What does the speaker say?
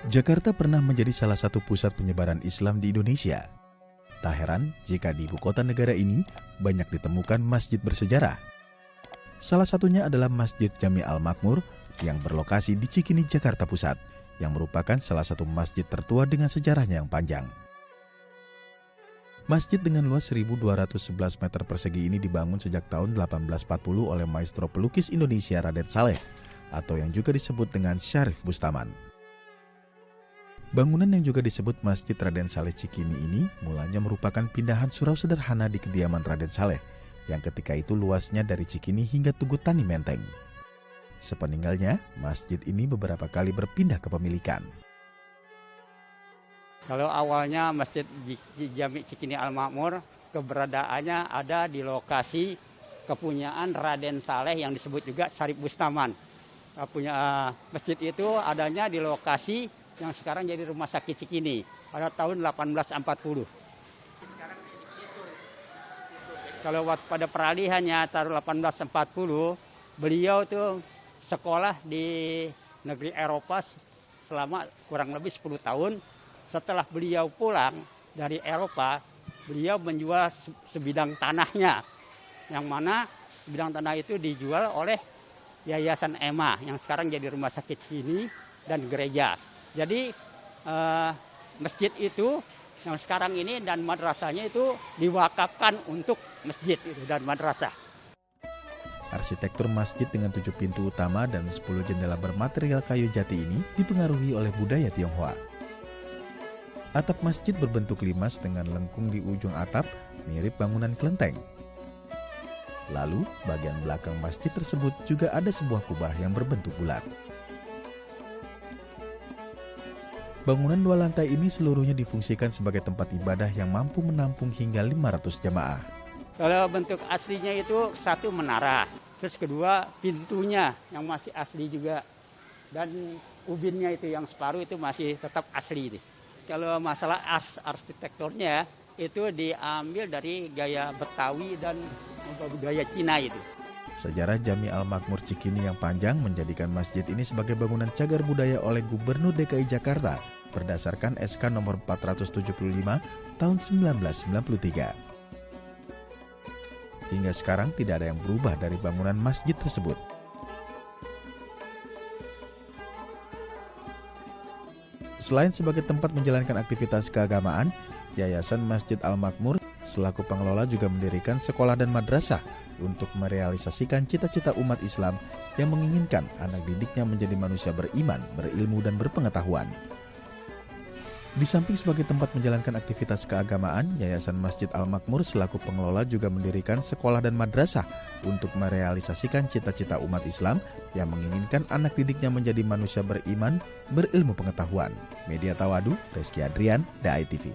Jakarta pernah menjadi salah satu pusat penyebaran Islam di Indonesia. Tak heran jika di ibu kota negara ini banyak ditemukan masjid bersejarah. Salah satunya adalah Masjid Jami Al-Makmur yang berlokasi di Cikini, Jakarta Pusat, yang merupakan salah satu masjid tertua dengan sejarahnya yang panjang. Masjid dengan luas 1.211 meter persegi ini dibangun sejak tahun 1840 oleh maestro pelukis Indonesia Raden Saleh, atau yang juga disebut dengan Syarif Bustaman. Bangunan yang juga disebut Masjid Raden Saleh Cikini ini mulanya merupakan pindahan surau sederhana di kediaman Raden Saleh, yang ketika itu luasnya dari Cikini hingga Tugu Tani Menteng. Sepeninggalnya, masjid ini beberapa kali berpindah kepemilikan. Kalau awalnya Masjid Jami Cikini Al-Makmur, keberadaannya ada di lokasi kepunyaan Raden Saleh yang disebut juga Syarif Bustaman. Masjid itu adanya di lokasi yang sekarang jadi Rumah Sakit Cikini pada tahun 1840. Kalau pada peralihannya tahun 1840, beliau tuh sekolah di negeri Eropa selama kurang lebih 10 tahun. Setelah beliau pulang dari Eropa, beliau menjual sebidang tanahnya, yang mana bidang tanah itu dijual oleh Yayasan EMA yang sekarang jadi Rumah Sakit Cikini dan gereja. Jadi masjid itu yang sekarang ini dan madrasahnya itu diwakafkan untuk masjid itu dan madrasah. Arsitektur masjid dengan 7 pintu utama dan 10 jendela bermaterial kayu jati ini dipengaruhi oleh budaya Tionghoa. Atap masjid berbentuk limas dengan lengkung di ujung atap mirip bangunan kelenteng. Lalu bagian belakang masjid tersebut juga ada sebuah kubah yang berbentuk bulat. Bangunan 2 lantai ini seluruhnya difungsikan sebagai tempat ibadah yang mampu menampung hingga 500 jamaah. Kalau bentuk aslinya itu satu menara, terus kedua pintunya yang masih asli juga, dan ubinnya itu yang separuh itu masih tetap asli. Kalau masalah arsitekturnya itu diambil dari gaya Betawi dan budaya Cina itu. Sejarah Jami Al-Makmur Cikini yang panjang menjadikan masjid ini sebagai bangunan cagar budaya oleh Gubernur DKI Jakarta berdasarkan SK nomor 475 tahun 1993. Hingga sekarang tidak ada yang berubah dari bangunan masjid tersebut. Selain sebagai tempat menjalankan aktivitas keagamaan, Yayasan Masjid Al-Makmur selaku pengelola juga mendirikan sekolah dan madrasah untuk merealisasikan cita-cita umat Islam yang menginginkan anak didiknya menjadi manusia beriman, berilmu, dan berpengetahuan. Di samping sebagai tempat menjalankan aktivitas keagamaan, Yayasan Masjid Al-Makmur selaku pengelola juga mendirikan sekolah dan madrasah untuk merealisasikan cita-cita umat Islam yang menginginkan anak didiknya menjadi manusia beriman, berilmu pengetahuan. Media Tawadu, Reski Adrian, DAI TV.